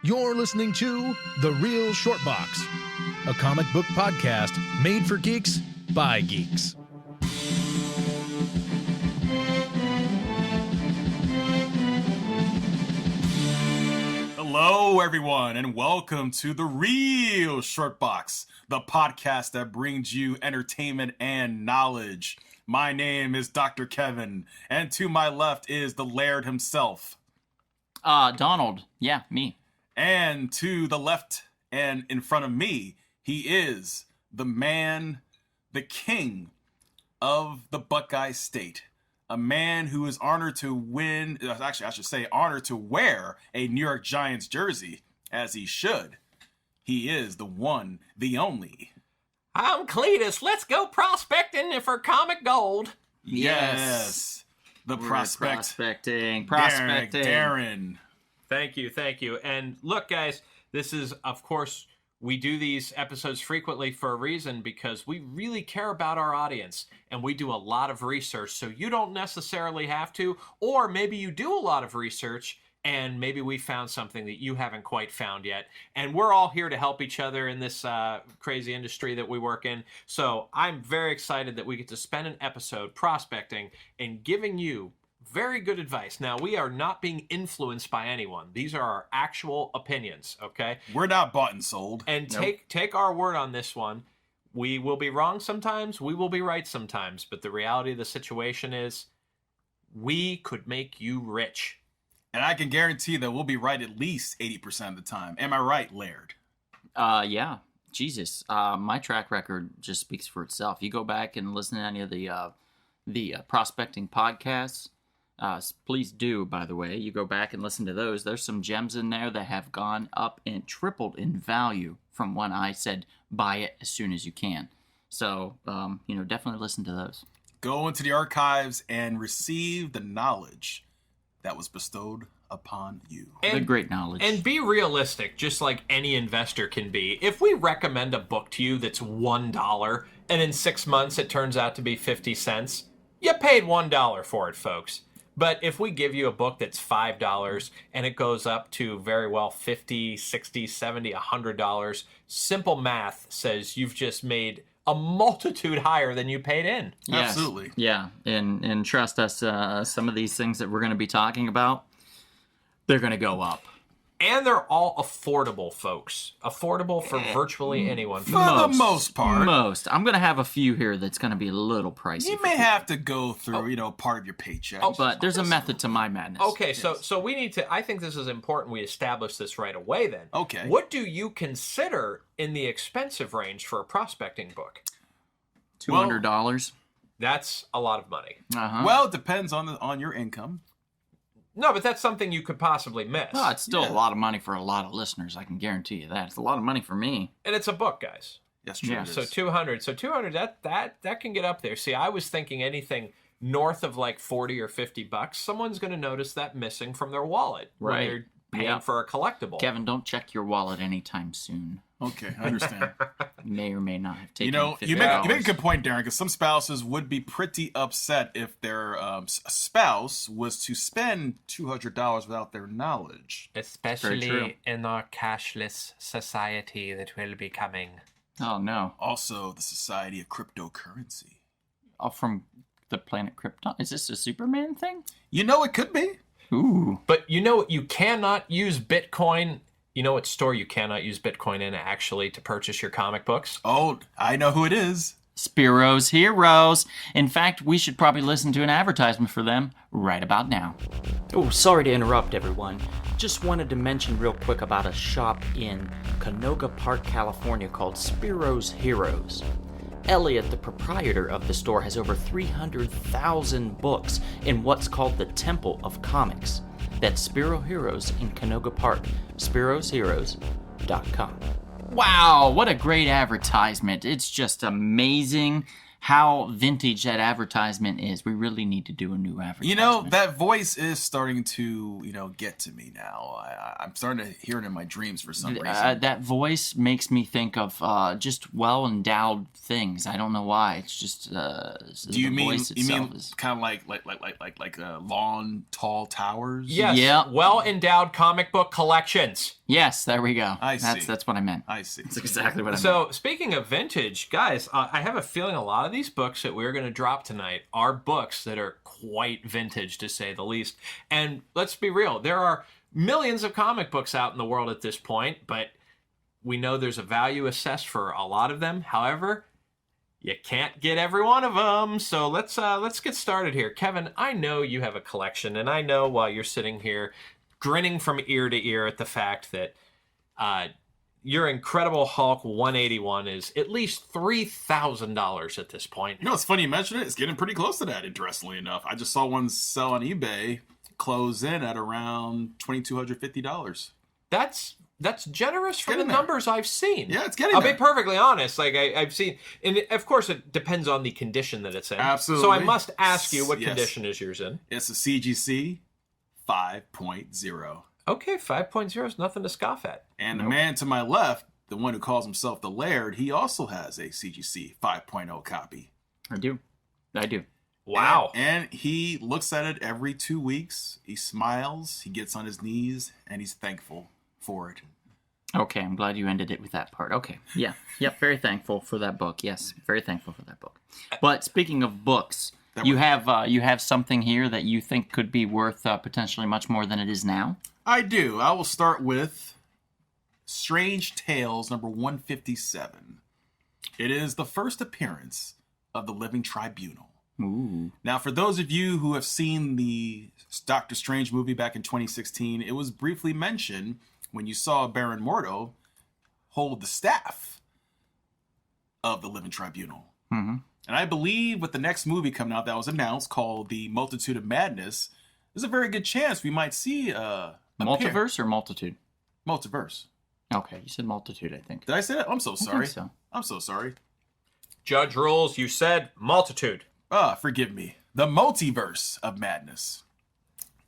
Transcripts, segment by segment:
You're listening to The Real Short Box, a comic book podcast made for geeks by geeks. Hello, everyone, and welcome to The Real Short Box, the podcast that brings you entertainment and knowledge. My name is Dr. Kevin, and to my left is the Laird himself. Donald. Yeah, me. And to the left and in front of me, he is the man, the king of the Buckeye State. A man who is honored to win, actually I should say honored to wear a New York Giants jersey, as he should. He is the one, the only. I'm Cletus. Let's go prospecting for comic gold. Yes. The We're prospecting. Prospecting. Darren. Thank you. And look, guys, this is, of course, we do these episodes frequently for a reason because we really care about our audience and we do a lot of research. So you don't necessarily have to, or maybe you do a lot of research and maybe we found something that you haven't quite found yet. And we're all here to help each other in this crazy industry that we work in. So I'm very excited that we get to spend an episode prospecting and giving you very good advice. Now, we are not being influenced by anyone. These are our actual opinions, okay? We're not bought and sold. And take our word on this one. We will be wrong sometimes. We will be right sometimes. But the reality of the situation is we could make you rich. And I can guarantee that we'll be right at least 80% of the time. Am I right, Laird? Yeah. Jesus. My track record just speaks for itself. You go back and listen to any of the prospecting podcasts. Please do, by the way. You go back and listen to those. There's some gems in there that have gone up and tripled in value from when I said buy it as soon as you can. So, definitely listen to those. Go into the archives and receive the knowledge that was bestowed upon you. The great knowledge. And be realistic, just like any investor can be. If we recommend a book to you that's $1 and in 6 months it turns out to be 50 cents, you paid $1 for it, folks. But if we give you a book that's $5 and it goes up to very well $50, $60, $70, $100, simple math says you've just made a multitude higher than you paid in. Yes. Absolutely. Yeah, and trust us, some of these things that we're going to be talking about, they're going to go up. And they're all affordable, folks. Affordable for virtually anyone. For the most part. I'm going to have a few here that's going to be a little pricey. You may have to go through, part of your paycheck. But there's a method to my madness. Okay, so we need to, I think this is important we establish this right away then. Okay. What do you consider in the expensive range for a prospecting book? $200. That's a lot of money. Uh-huh. Well, it depends on your income. No, but that's something you could possibly miss. Well, it's still a lot of money for a lot of listeners. I can guarantee you that. It's a lot of money for me. And it's a book, guys. Yes, true. Yeah. it is. So 200. So 200, that can get up there. See, I was thinking anything north of like 40 or 50 bucks, someone's going to notice that missing from their wallet when Right. they're paying Yeah. for a collectible. Kevin, don't check your wallet anytime soon. Okay, I understand. You may or may not have taken You make a good point, Darren, because some spouses would be pretty upset if their spouse was to spend $200 without their knowledge. Very true. Especially in our cashless society that will be coming. Oh, no. Also, the Society of Cryptocurrency. Oh, from the planet Krypton? Is this a Superman thing? It could be. Ooh. But you cannot use Bitcoin. You know what store you cannot use Bitcoin in actually to purchase your comic books? Oh, I know who it is. Spiro's Heroes. In fact, we should probably listen to an advertisement for them right about now. Oh, sorry to interrupt, everyone. Just wanted to mention real quick about a shop in Canoga Park, California called Spiro's Heroes. Elliot, the proprietor of the store, has over 300,000 books in what's called the Temple of Comics. That's Spiro Heroes in Canoga Park, spirosheroes.com. Wow, what a great advertisement. It's just amazing how vintage that advertisement is. We really need to do a new advertisement. That voice is starting to, get to me now. I'm starting to hear it in my dreams for some reason. That voice makes me think of just well-endowed things. I don't know why. It's just Do you mean kind of like long, tall towers? Yes. Yeah. Well-endowed comic book collections. Yes, there we go. I see. That's what I meant. I see. That's exactly what I meant. So, speaking of vintage, guys, I have a feeling a lot of these books that we're going to drop tonight are books that are quite vintage, to say the least. And let's be real, there are millions of comic books out in the world at this point, but we know there's a value assessed for a lot of them. However, you can't get every one of them. So let's get started here. Kevin, I know you have a collection, and I know while you're sitting here grinning from ear to ear at the fact that your Incredible Hulk 181 is at least $3,000 at this point. You know, it's funny you mention it. It's getting pretty close to that, interestingly enough. I just saw one sell on eBay, close in at around $2,250. That's generous from the numbers I've seen. Yeah, it's getting I'll there. be perfectly honest. Like I've seen, and of course it depends on the condition that it's in. Absolutely. So I must ask you, what Yes. condition is yours in? It's a CGC 5.0. Okay, 5.0 is nothing to scoff at. And the man to my left, the one who calls himself the Laird, he also has a CGC 5.0 copy. I do. Wow. And he looks at it every 2 weeks. He smiles, he gets on his knees, and he's thankful for it. Okay, I'm glad you ended it with that part. Okay, yeah, yep, very thankful for that book. Yes, very thankful for that book. But speaking of books, you have something here that you think could be worth potentially much more than it is now? I do. I will start with Strange Tales number 157. It is the first appearance of the Living Tribunal. Ooh. Now, for those of you who have seen the Doctor Strange movie back in 2016, it was briefly mentioned when you saw Baron Mordo hold the staff of the Living Tribunal. Mm-hmm. And I believe with the next movie coming out that was announced called The Multitude of Madness, there's a very good chance we might see Multiverse or multitude? Multiverse. Okay, you said multitude, I think. Did I say that? I'm so sorry. so. I'm so sorry. Judge rules, you said multitude. Forgive me. The Multiverse of Madness.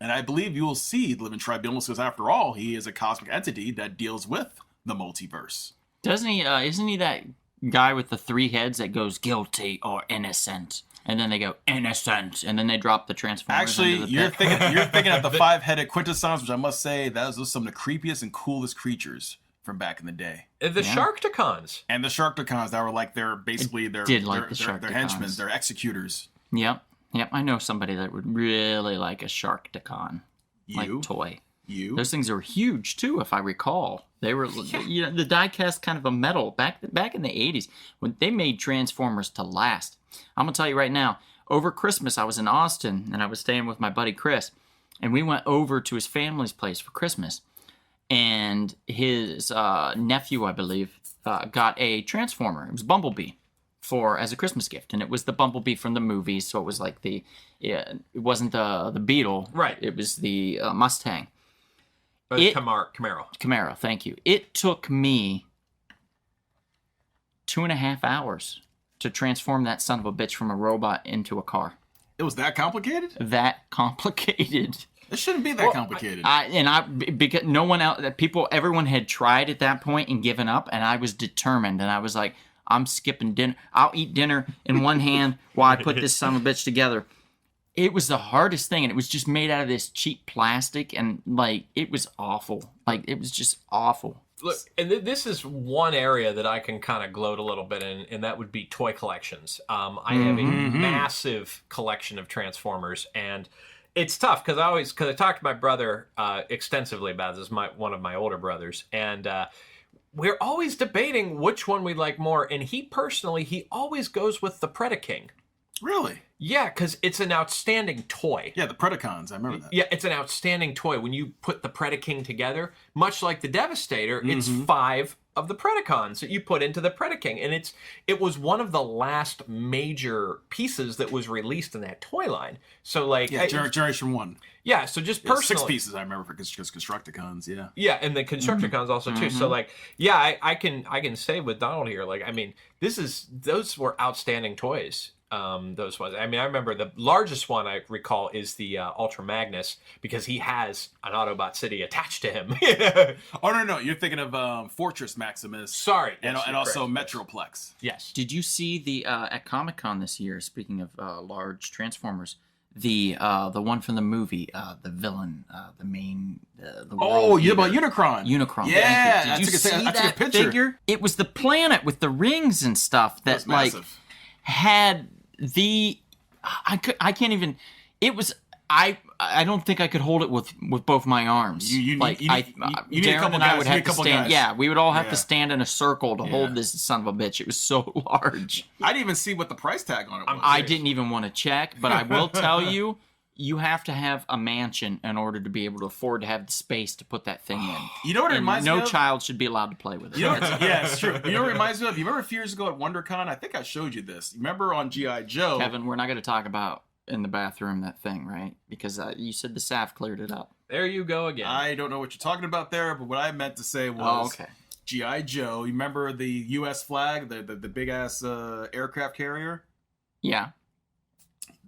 And I believe you will see the Living Tribunal because, after all, he is a cosmic entity that deals with the multiverse. Doesn't he? Isn't he that guy with the 3 heads that goes guilty or innocent, and then they go innocent, and then they drop the Transformers? Actually, into the you're pit? thinking of the 5-headed Quintessence, which I must say those are some of the creepiest and coolest creatures from back in the day. The Sharktacons. And the Sharktacons that were like they're basically their henchmen, Sharktacons. their executors. Yep. I know somebody that would really like a Sharktacon, like toy. Those things are huge too, if I recall. They were, the die-cast kind of a metal back in the 80s when they made Transformers to last. I'm gonna tell you right now. Over Christmas, I was in Austin and I was staying with my buddy Chris, and we went over to his family's place for Christmas, and his nephew, I believe, got a Transformer. It was Bumblebee as a Christmas gift, and it was the Bumblebee from the movies, so it was like it wasn't the Beetle, right? It was the Mustang. Camaro. Thank you. It took me 2.5 hours to transform that son of a bitch from a robot into a car. It was that complicated? That complicated. It shouldn't be that complicated. Because everyone had tried at that point and given up, and I was determined, and I was like, I'm skipping dinner. I'll eat dinner in one hand while I put this son of a bitch together. It was the hardest thing, and it was just made out of this cheap plastic, and it was awful. It was just awful. Look, and this is one area that I can kind of gloat a little bit in, and that would be toy collections. I have a massive collection of Transformers, and it's tough because I talked to my brother extensively about this. One of my older brothers, and we're always debating which one we like more. And he always goes with the Predaking. Really? Yeah, because it's an outstanding toy. Yeah, the Predacons. I remember that. Yeah, it's an outstanding toy. When you put the Predaking together, much like the Devastator, it's 5 of the Predacons that you put into the Predaking. And it was one of the last major pieces that was released in that toy line. So, Generation 1. Yeah, so just personally. 6 pieces, I remember, for Constructicons, yeah. Yeah, and the Constructicons also, too. So, I can say with Donald here, those were outstanding toys. Those ones. I remember the largest one I recall is the Ultra Magnus, because he has an Autobot City attached to him. Oh, no. You're thinking of Fortress Maximus. Sorry. And yes, also correct. Metroplex. Yes. Did you see at Comic-Con this year, speaking of large Transformers, the one from the movie, the villain, the main, the Oh, world you about eater. Unicron? Unicron. Yeah, Thank you. Did you see I took a that picture. figure? It was the planet with the rings and stuff that That's massive. had the. I can't even. It was. I don't think I could hold it with both my arms. You need a Darren couple and I guys. would You need have a to couple stand. guys. Yeah, we would all have Yeah. to stand in a circle to hold this son of a bitch. It was so large. I didn't even see what the price tag on it was. I didn't even want to check, but I will tell you, you have to have a mansion in order to be able to afford to have the space to put that thing in. You know what it And reminds me no of? child should be allowed to play with it. You know, yeah, it's true. You know what it reminds me of? You remember a few years ago at WonderCon? I think I showed you this. You remember on G.I. Joe? Kevin, we're not going to talk about in the bathroom that thing, right? Because you said the staff cleared it up. There you go again. I don't know what you're talking about there, but what I meant to say was Oh, okay. G.I. Joe. You remember the U.S. flag, the big-ass aircraft carrier? Yeah.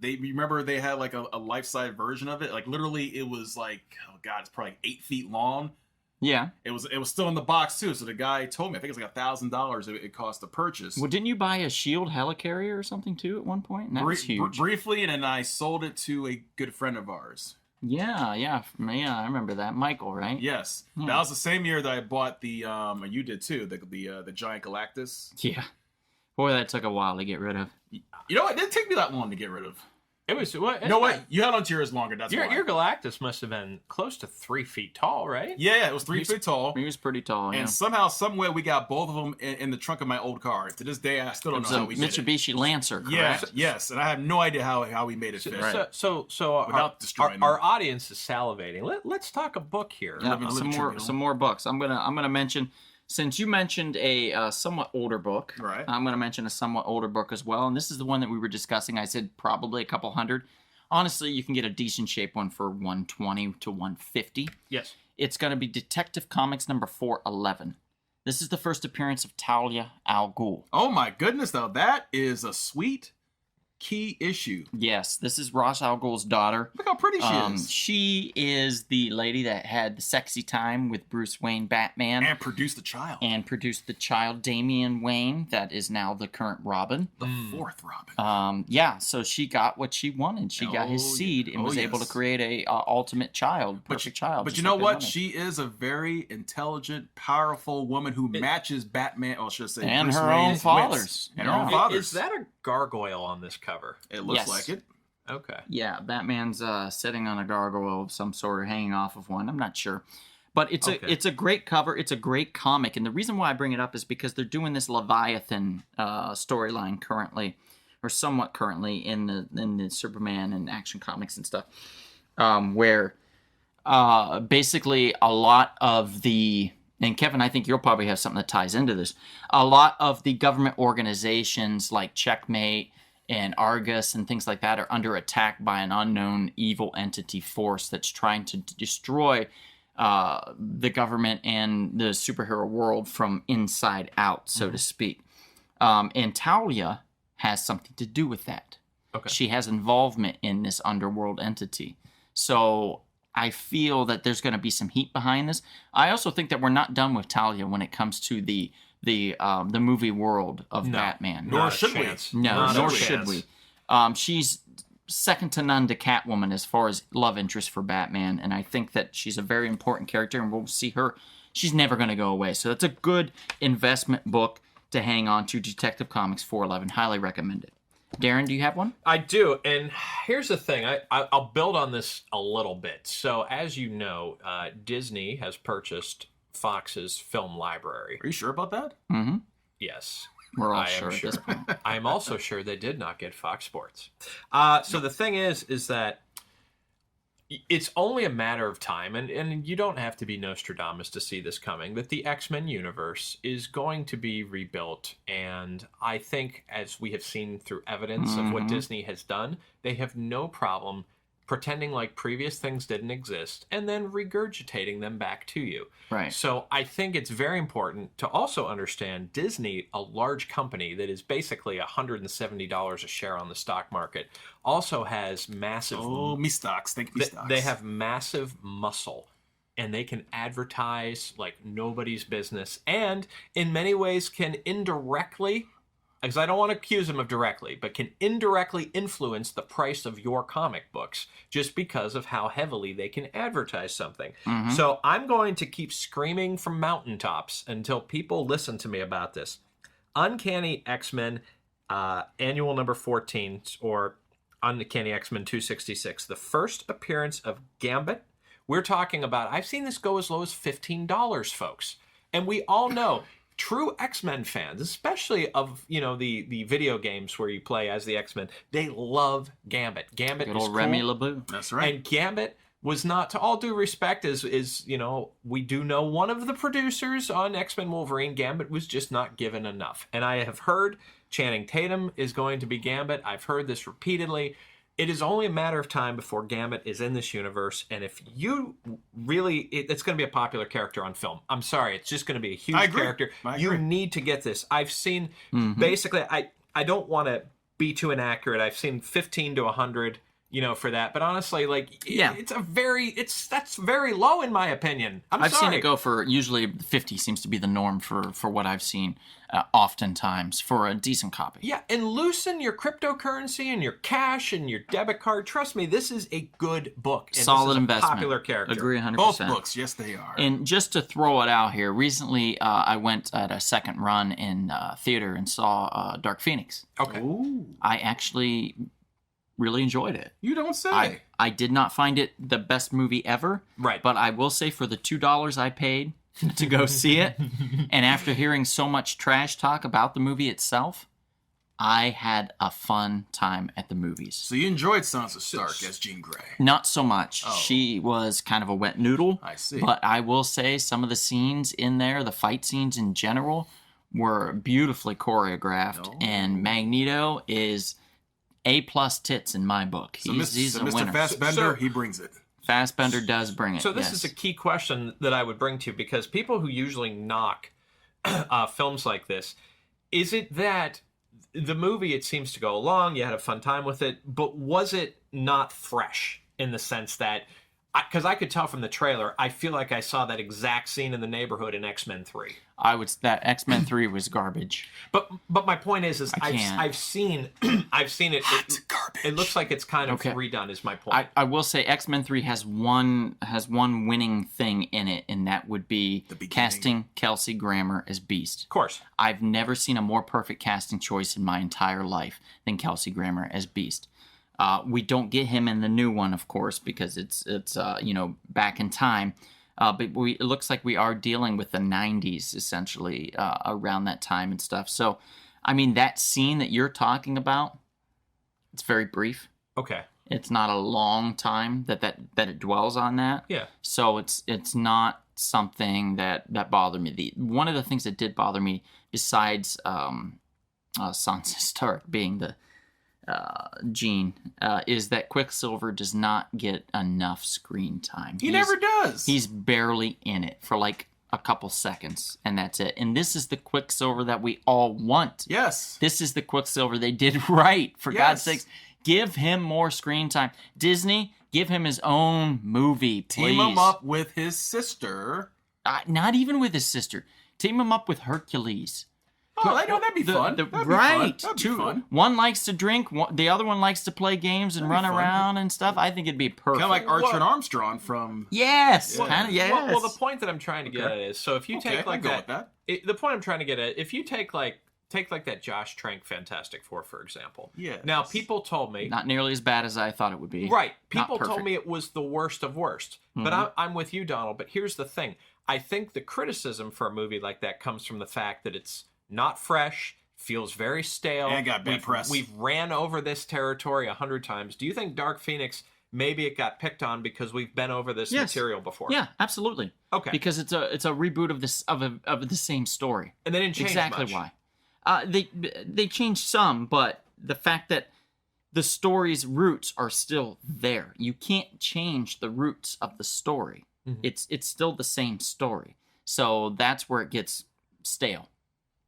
You remember they had like a life-size version of it? Like literally it was like, oh God, it's probably like 8 feet long. Yeah. It was still in the box too. So the guy told me, I think it's like $1,000 it cost to purchase. Well, didn't you buy a Shield helicarrier or something too at one point? And that was huge. Briefly, and then I sold it to a good friend of ours. Yeah. I remember that. Michael, right? Yes, Hmm. that was the same year that I bought the. You did too. The giant Galactus. Yeah. Boy, that took a while to get rid of. You know, it didn't take me that long to get rid of. It was what? You know what? You held on to yours longer. That's why. Your Galactus must have been close to 3 feet tall, right? Yeah, it was 3 feet tall. He was pretty tall, yeah. And somehow, somewhere, we got both of them in the trunk of my old car. To this day, I still It don't was know a how we did it. Mitsubishi Lancer, Yeah, correct? yes, and I have no idea how we made it fit. So Without destroying our audience is salivating. Let's talk a book here. Yeah, Living some more books. I'm gonna mention, since you mentioned a somewhat older book, Right. I'm gonna mention a somewhat older book as well, and this is the one that we were discussing. I said probably a couple hundred. Honestly, you can get a decent shape one for $120 to $150. Yes. It's gonna be Detective Comics number 411. This is the first appearance of Talia al Ghul. Oh my goodness, though, that is a sweet key issue. Yes, this is Ra's al Ghul's daughter. Look how pretty she is. She is the lady that had the sexy time with Bruce Wayne Batman And produce the child. and produced the child Damian Wayne that is now the current Robin. The fourth Robin. Yeah, so she got what she wanted. She got his Oh, seed yeah. and was Oh, able to yes. create a ultimate child, perfect child. But just you know like they what? wanted. She is a very intelligent, powerful woman who matches Batman, or should I say, And Bruce her own Wayne's father's. wits. And Yeah. her own father's. Is that a gargoyle on this cover? It looks Yes. like it. Okay. Yeah, Batman's sitting on a gargoyle of some sort or hanging off of one. I'm not sure. But it's a great cover. It's a great comic. And the reason why I bring it up is because they're doing this Leviathan storyline currently, or somewhat currently, in the Superman and Action Comics and stuff, where basically a lot of the, and Kevin, I think you'll probably have something that ties into this, a lot of the government organizations like Checkmate and Argus and things like that are under attack by an unknown evil entity force that's trying to destroy the government and the superhero world from inside out, so to speak. And Talia has something to do with that. Okay. She has involvement in this underworld entity. So I feel that there's going to be some heat behind this. I also think that we're not done with Talia when it comes to the movie world of Batman. Nor Not a should we. chance. No, Not a nor chance. should we. She's second to none to Catwoman as far as love interest for Batman, and I think that she's a very important character, and we'll see her. She's never going to go away. So that's a good investment book to hang on to. Detective Comics 411. Highly recommend it. Darren, do you have one? I do, and here's the thing. I'll build on this a little bit. So, as you know, Disney has purchased Fox's film library. Are you sure about that? Mm-hmm. Yes. We're all I am sure at this point. I am also sure they did not get Fox Sports. So the thing is that it's only a matter of time, and you don't have to be Nostradamus to see this coming, that the X-Men universe is going to be rebuilt. And I think, as we have seen through evidence of what Disney has done, they have no problem pretending like previous things didn't exist and then regurgitating them back to you. Right. So I think it's very important to also understand Disney, a large company that is basically $170 a share on the stock market, also has massive... Oh, me stocks. Thank me stocks. They have massive muscle, and they can advertise like nobody's business, and in many ways can indirectly because I don't want to accuse him of directly, but can indirectly influence the price of your comic books just because of how heavily they can advertise something. So I'm going to keep screaming from mountaintops until people listen to me about this. Uncanny X-Men annual number 14, or Uncanny X-Men 266, the first appearance of Gambit. We're talking about, I've seen this go as low as $15, folks. And we all know true X-Men fans, especially of, the video games where you play as the X-Men, they love Gambit. Gambit is cool. Remy LeBeau. That's right. And Gambit was not, to all due respect, is we do know one of the producers on X-Men Wolverine, Gambit was just not given enough. And I have heard Channing Tatum is going to be Gambit. I've heard this repeatedly. It is only a matter of time before Gambit is in this universe, and if you really, it's going to be a popular character on film. I'm sorry, it's just going to be a huge character. You need to get this. I've seen, basically, I don't want to be too inaccurate. I've seen 15 to 100, for that. But honestly, that's very low in my opinion. I've seen it go for, usually 50 seems to be the norm for what I've seen oftentimes for a decent copy. Yeah, and loosen your cryptocurrency and your cash and your debit card. Trust me, this is a good book. And solid this is investment. A popular character. Agree 100%. Both books, yes they are. And just to throw it out here, recently I went at a second run in theater and saw Dark Phoenix. Okay. Ooh. I actually really enjoyed it. You don't say. I did not find it the best movie ever. Right. But I will say for the $2 I paid to go see it, and after hearing so much trash talk about the movie itself, I had a fun time at the movies. So you enjoyed Sansa Stark as Jean Grey? Not so much. Oh. She was kind of a wet noodle. I see. But I will say some of the scenes in there, the fight scenes in general, were beautifully choreographed, and Magneto is A+ tits in my book. He's a winner. Mr. Fassbender, he brings it. Fassbender does bring it. So this is a key question that I would bring to you, because people who usually knock films like this, is it that the movie, it seems to go along, you had a fun time with it, but was it not fresh in the sense that, because I could tell from the trailer, I feel like I saw that exact scene in the neighborhood in X-Men 3. That X-Men 3 was garbage. But my point is I've seen it. Garbage. It looks like it's kind of redone. Is my point. I will say X-Men 3 has one winning thing in it, and that would be casting Kelsey Grammer as Beast. Of course. I've never seen a more perfect casting choice in my entire life than Kelsey Grammer as Beast. We don't get him in the new one, of course, because it's back in time. But it looks like we are dealing with the 90s, essentially, around that time and stuff. So, I mean, that scene that you're talking about, it's very brief. Okay. It's not a long time that it dwells on that. Yeah. So it's not something that bothered me. One of the things that did bother me, besides Sansa Stark being the Jean, is that Quicksilver does not get enough screen time. He never does. He's barely in it for like a couple seconds, and that's it. And this is the Quicksilver that we all want. Yes. This is the Quicksilver they did right, for God's sakes. Give him more screen time. Disney, give him his own movie, please. Team him up with his sister. Not even with his sister. Team him up with Hercules. Oh, I know, that'd be fun. That'd be fun. One likes to drink, the other one likes to play games and run around and stuff. I think it'd be perfect. Kind of like Archer and Armstrong from... Yes! Yeah. Kind of, yes. Well, the point that I'm trying to get at is, so if you take like that... The point I'm trying to get at, if you take like that Josh Trank Fantastic Four, for example. Yeah. Now, people told me... Not nearly as bad as I thought it would be. Right. People told me it was the worst of worst. Mm-hmm. But I'm with you, Donald. But here's the thing. I think the criticism for a movie like that comes from the fact that it's not fresh, feels very stale. And got bad press. We've ran over this territory 100 times. Do you think Dark Phoenix, maybe it got picked on because we've been over this material before? Yeah, absolutely. Okay. Because it's a reboot of the same story. And they didn't change exactly much. Why. They changed some, but the fact that the story's roots are still there. You can't change the roots of the story. Mm-hmm. It's still the same story. So that's where it gets stale.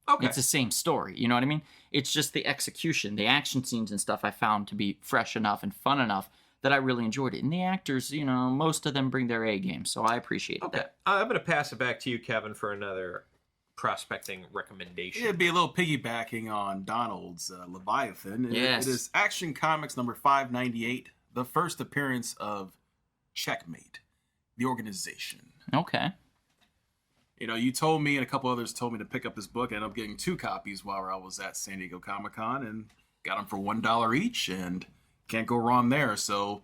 Okay. It's the same story, you know what I mean? It's just the execution, the action scenes and stuff I found to be fresh enough and fun enough that I really enjoyed it. And the actors, most of them bring their A game, so I appreciate that. I'm going to pass it back to you, Kevin, for another prospecting recommendation? It'd be a little piggybacking on Donald's Leviathan. Yes. It is Action Comics number 598, the first appearance of Checkmate, the organization. Okay. You know, you told me and a couple others told me to pick up this book. I ended up getting 2 copies while I was at San Diego Comic-Con and got them for $1 each, and can't go wrong there. So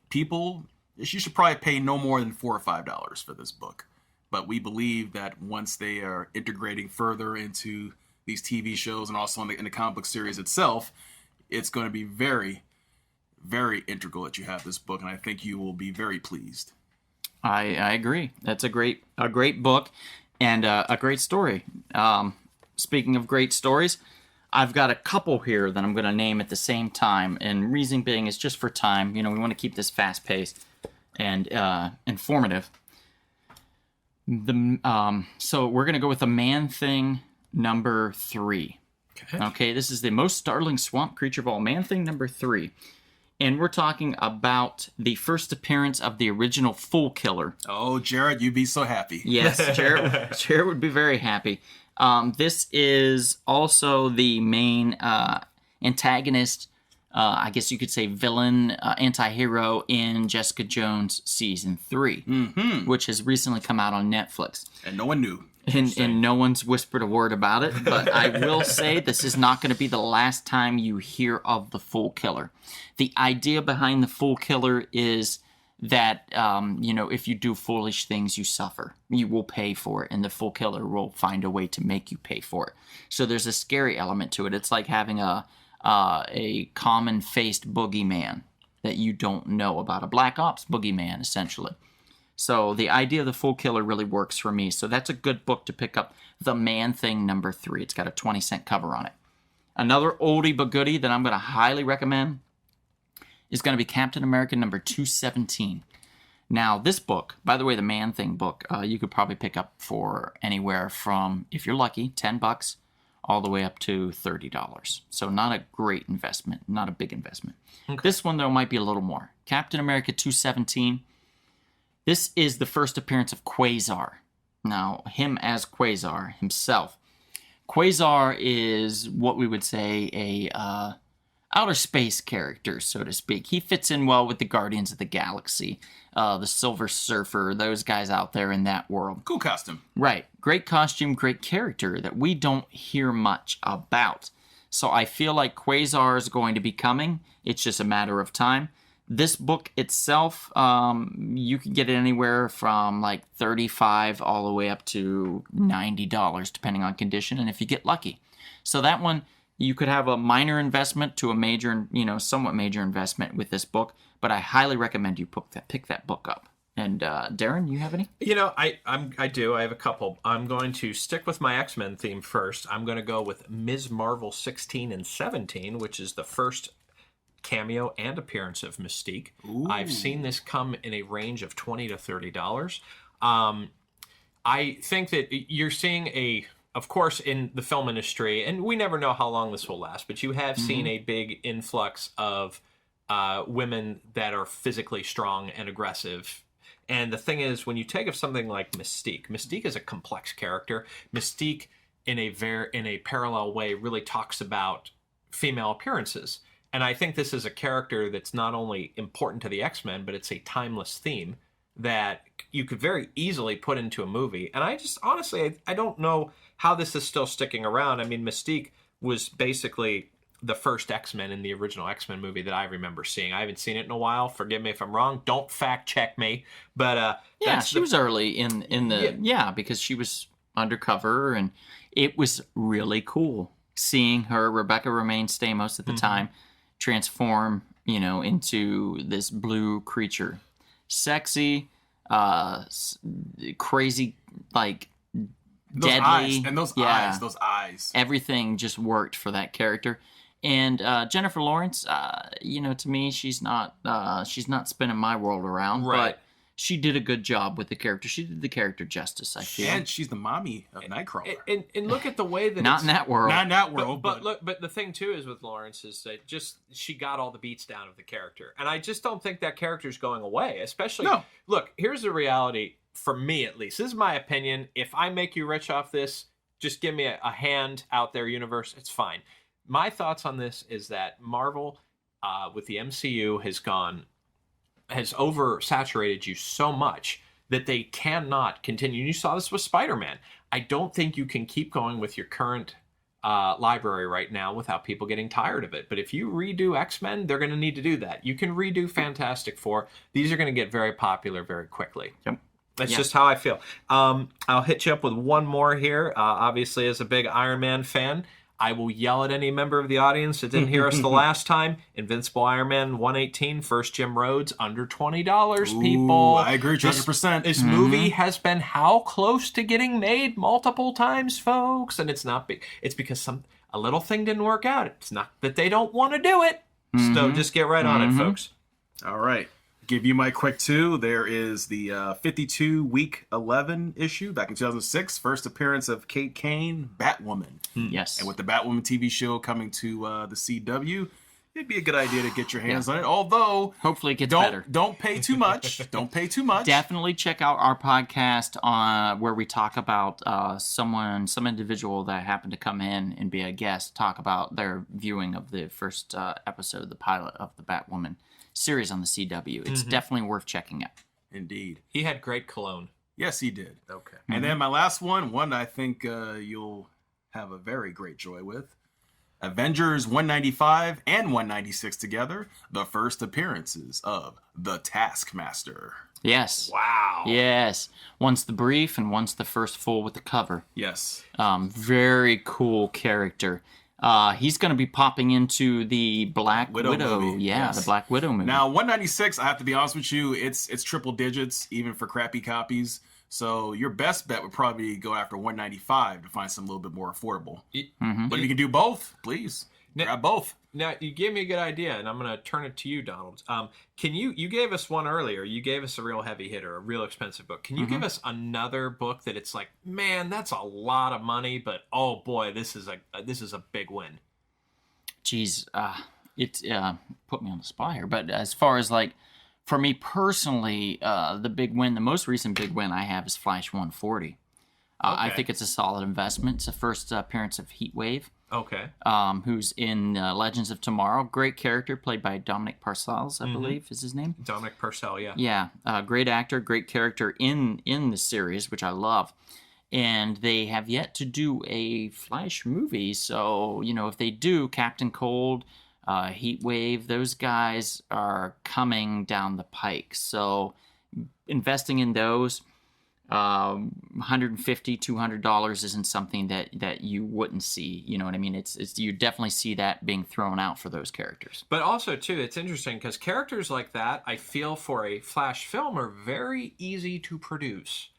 people, you should probably pay no more than $4 or $5 for this book. But we believe that once they are integrating further into these TV shows and also in the comic book series itself, it's going to be very, very integral that you have this book, and I think you will be very pleased. I agree. That's a great book and a great story. Speaking of great stories, I've got a couple here that I'm going to name at the same time, and reason being is just for time. You know, we want to keep this fast-paced and informative. So we're going to go with the Man-Thing number 3. Okay, this is the most startling swamp creature of all. Man-Thing number 3. And we're talking about the first appearance of the original Fool Killer. Oh, Jared, you'd be so happy. Yes, Jared would be very happy. This is also the main antagonist, I guess you could say villain, anti-hero in Jessica Jones Season 3, which has recently come out on Netflix. And no one knew. And no one's whispered a word about it, but I will say this is not going to be the last time you hear of the Fool Killer. The idea behind the Fool Killer is that, if you do foolish things, you suffer. You will pay for it, and the Fool Killer will find a way to make you pay for it. So there's a scary element to it. It's like having a common-faced boogeyman that you don't know about, a Black Ops boogeyman, essentially. So the idea of the Fool Killer really works for me. So that's a good book to pick up. The Man-Thing number 3. It's got a 20-cent cover on it. Another oldie but goodie that I'm going to highly recommend is going to be Captain America number 217. Now, this book, by the way, the Man-Thing book, you could probably pick up for anywhere from, if you're lucky, $10 all the way up to $30. So not a great investment, not a big investment. Okay. This one, though, might be a little more. Captain America 217. This is the first appearance of Quasar. Now, him as Quasar himself. Quasar is what we would say a outer space character, so to speak. He fits in well with the Guardians of the Galaxy, the Silver Surfer, those guys out there in that world. Cool costume. Right. Great costume, great character that we don't hear much about. So I feel like Quasar is going to be coming. It's just a matter of time. This book itself, you can get it anywhere from like $35 all the way up to $90, depending on condition, and if you get lucky. So that one, you could have a minor investment to a major, somewhat major investment with this book, but I highly recommend you pick that book up. And Darren, you have any? I do. I have a couple. I'm going to stick with my X-Men theme first. I'm going to go with Ms. Marvel 16 and 17, which is the first cameo and appearance of Mystique. Ooh. I've seen this come in a range of $20 to $30. I think that you're seeing of course, in the film industry, and we never know how long this will last, but you have seen a big influx of women that are physically strong and aggressive. And the thing is, when you take of something like Mystique is a complex character. Mystique, in a parallel way, really talks about female appearances. And I think this is a character that's not only important to the X-Men, but it's a timeless theme that you could very easily put into a movie. And I just, honestly, I don't know how this is still sticking around. I mean, Mystique was basically the first X-Men in the original X-Men movie that I remember seeing. I haven't seen it in a while. Forgive me if I'm wrong. Don't fact check me. But she was early in the because she was undercover, and it was really cool seeing her, Rebecca Romaine Stamos at the time, transform, into this blue creature. Sexy, crazy, like those deadly. Eyes. And those eyes. Everything just worked for that character. And Jennifer Lawrence, to me, she's not spinning my world around, right. But she did a good job with the character. She did the character justice, I feel. And she's the mommy of Nightcrawler. And look at the way that not in that world. Not in that world. But the thing too is with Lawrence is that she got all the beats down of the character, and I just don't think that character's going away. Especially, look, here's the reality for me at least. This is my opinion. If I make you rich off this, just give me a hand out there, universe. It's fine. My thoughts on this is that Marvel, with the MCU, has oversaturated you so much that they cannot continue. You saw this with Spider-Man. I don't think you can keep going with your current library right now without people getting tired of it. But if you redo X-Men, they're going to need to do that. You can redo Fantastic Four. These are going to get very popular very quickly. Yep. That's just how I feel. I'll hit you up with one more here. Obviously, as a big Iron Man fan, I will yell at any member of the audience that didn't hear us the last time. Invincible Iron Man 118, first Jim Rhodes, under $20, people. I agree 100%. This movie has been how close to getting made multiple times, folks. And it's not big. It's because a little thing didn't work out. It's not that they don't want to do it. So just get right on it, folks. All right. Give you my quick two. There is the 52 week 11 issue back in 2006. First appearance of Kate Kane, Batwoman. Yes. And with the Batwoman TV show coming to the CW, it'd be a good idea to get your hands on it. Although, hopefully it gets better. Don't pay too much. Don't pay too much. Definitely check out our podcast where we talk about some individual that happened to come in and be a guest, talk about their viewing of the first episode, the pilot of the Batwoman series on the CW. It's definitely worth checking out. Indeed. He had great cologne. Yes, he did. Okay. And then my last one I think you'll have a very great joy with. Avengers 195 and 196 together, the first appearances of the Taskmaster. Yes. Wow. Yes. One's the brief and one's the first full with the cover. Yes. Very cool character. He's going to be popping into the Black Widow movie. Yeah, Yes. the Black Widow movie. Now, 196, I have to be honest with you, it's triple digits, even for crappy copies. So your best bet would probably go after 195 to find some a little bit more affordable. But if you can do both, please grab both. Now, you gave me a good idea, and I'm going to turn it to you, Donald. You gave us one earlier. You gave us a real heavy hitter, a real expensive book. Can you give us another book that it's like, man, that's a lot of money, but oh boy, this is a big win. Jeez, it put me on the spot here. But as far as like, for me personally, the most recent big win I have is Flash 140. I think it's a solid investment. It's the first appearance of Heatwave. Okay. Who's in Legends of Tomorrow. Great character, played by Dominic Parcells, I believe is his name. Dominic Purcell, yeah. Yeah, great actor, great character in the series, which I love. And they have yet to do a Flash movie, so, if they do, Captain Cold, Heatwave, those guys are coming down the pike. So investing in those, $150, $200 isn't something that you wouldn't see. You know what I mean? It's you definitely see that being thrown out for those characters. But also, too, it's interesting because characters like that, I feel for a Flash film, are very easy to produce.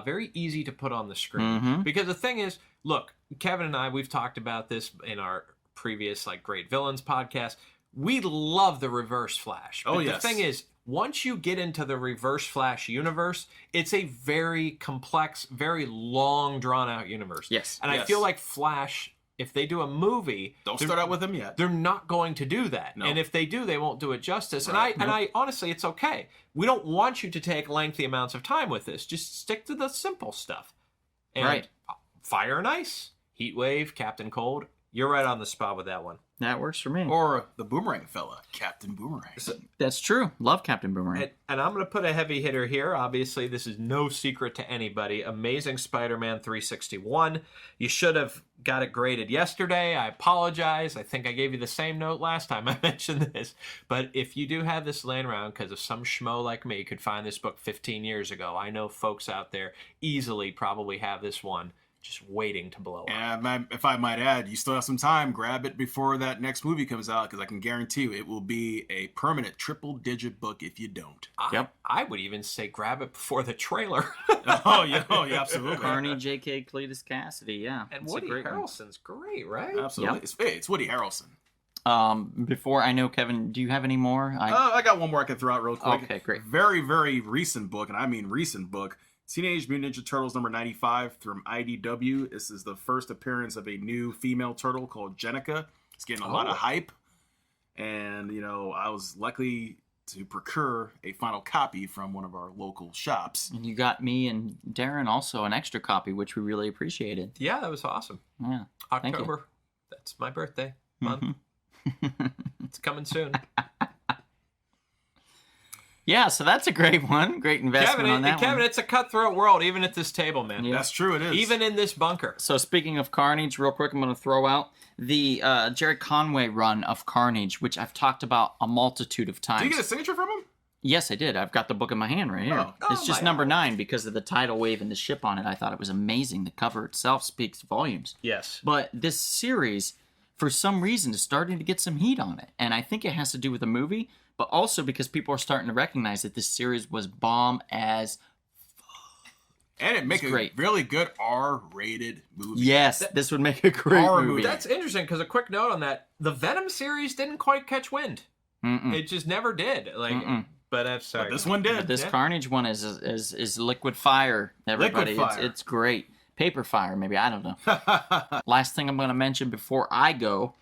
Very easy to put on the screen. Because the thing is, look, Kevin and I, we've talked about this in our previous Great Villains podcast. We love the Reverse Flash. But the thing is, once you get into the Reverse Flash universe, it's a very complex, very long, drawn-out universe. Yes. And I feel like Flash, if they do a movie... Don't start out with him yet. They're not going to do that. No. And if they do, they won't do it justice. Right. And I honestly, it's okay. We don't want you to take lengthy amounts of time with this. Just stick to the simple stuff. And Fire and Ice, Heatwave, Captain Cold. You're right on the spot with that one. That works for me. Or the Boomerang fella, Captain Boomerang. That's true. Love Captain Boomerang. And I'm going to put a heavy hitter here. Obviously, this is no secret to anybody. Amazing Spider-Man 361. You should have got it graded yesterday. I apologize. I think I gave you the same note last time I mentioned this. But if you do have this laying around, because if some schmo like me could find this book 15 years ago, I know folks out there easily probably have this one. Just waiting to blow up. And if I might add, you still have some time. Grab it before that next movie comes out, because I can guarantee you it will be a permanent triple-digit book if you don't. I would even say grab it before the trailer. Oh, yeah, absolutely. Carney, J.K. Cletus Cassidy, yeah. And Woody Harrelson's great, right? Absolutely. Yep. It's Woody Harrelson. Before I know, Kevin, do you have any more? I got one more I can throw out real quick. Okay, great. Very, very recent book, and I mean recent book. Teenage Mutant Ninja Turtles number 95 from IDW. This is the first appearance of a new female turtle called Jenica. It's getting a lot of hype. And, I was lucky to procure a final copy from one of our local shops. And you got me and Darren also an extra copy, which we really appreciated. Yeah, that was awesome. Yeah. Thank you. October. That's my birthday month. It's coming soon. Yeah, so that's a great one. Great investment on that Kevin, one. it's a cutthroat world, even at this table, man. Yeah. That's true, it is. Even in this bunker. So speaking of Carnage, real quick, I'm going to throw out the Jerry Conway run of Carnage, which I've talked about a multitude of times. Did you get a signature from him? Yes, I did. I've got the book in my hand right here. It's just number 9 because of the tidal wave and the ship on it. I thought it was amazing. The cover itself speaks volumes. Yes. But this series, for some reason, is starting to get some heat on it. And I think it has to do with the movie, but also because people are starting to recognize that this series was bomb as And it makes a great. really good R-rated movie. yes, this would make a great Horror movie. movie. That's interesting because a quick note on that: the Venom series didn't quite catch wind. It just never did. But I'm sorry. But this one did. But this Carnage one is liquid fire. Everybody, Liquid fire. It's great. Paper fire, maybe, I don't know. Last thing I'm going to mention before I go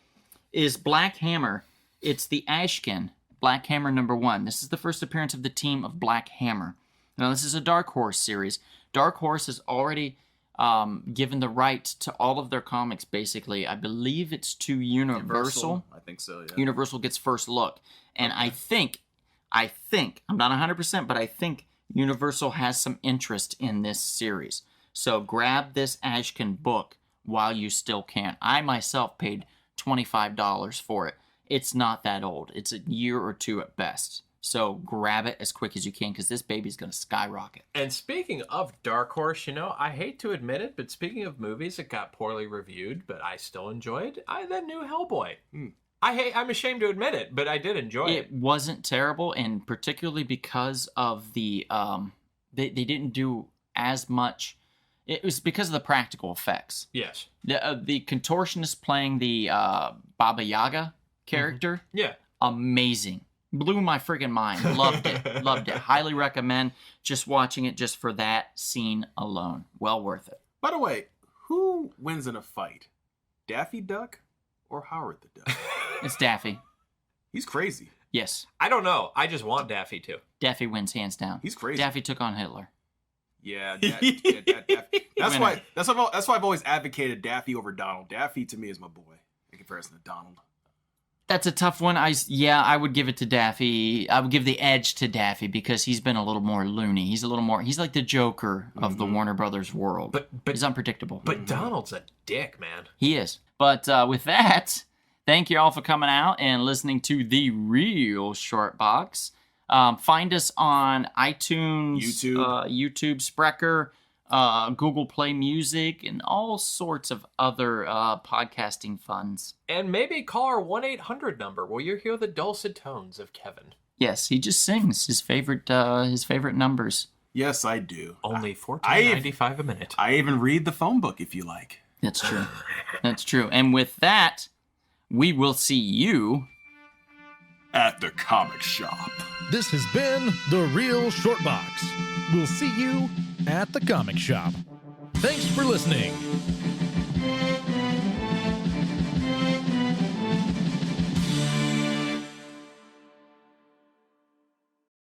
is Black Hammer. It's the Ashkin Black Hammer #1. This is the first appearance of the team of Black Hammer. Now, this is a Dark Horse series. Dark Horse has already given the right to all of their comics, basically. I believe it's to Universal. I think so, yeah. Universal gets first look. And I think, I'm not 100%, but I think Universal has some interest in this series. So grab this Ashkin book while you still can. I myself paid $25 for it. It's not that old. It's a year or two at best. So grab it as quick as you can because this baby's going to skyrocket. And speaking of Dark Horse, I hate to admit it, but speaking of movies that got poorly reviewed, but I still enjoyed, that new Hellboy. I'm ashamed to admit it, but I did enjoy it. It wasn't terrible, and particularly because of the they didn't do as much. It was because of the practical effects. Yes. The contortionist playing the Baba Yaga character. Yeah. Amazing. Blew my friggin' mind. Loved it. Loved it. Highly recommend just watching it just for that scene alone. Well worth it. By the way, who wins in a fight? Daffy Duck or Howard the Duck? It's Daffy. He's crazy. Yes. I don't know. I just want Daffy to. Daffy wins hands down. He's crazy. Daffy took on Hitler. Yeah, Daffy. That's why I've always advocated Daffy over Donald. Daffy to me is my boy in comparison to Donald. That's a tough one. I would give it to Daffy. I would give the edge to Daffy because he's been a little more loony. He's like the Joker of the Warner Brothers world. But he's unpredictable. But Donald's a dick, man. He is. But with that, thank you all for coming out and listening to The Real Short Box. Find us on iTunes, YouTube, Spreaker, Google Play Music, and all sorts of other podcasting funds. And maybe call our 1-800 number where you hear the dulcet tones of Kevin. Yes, he just sings his favorite numbers. Yes, I do. Only $14.95 a minute. I even read the phone book if you like. That's true. That's true. And with that, we will see you at the comic shop. This has been The Real Short Box. We'll see you at the comic shop. Thanks for listening.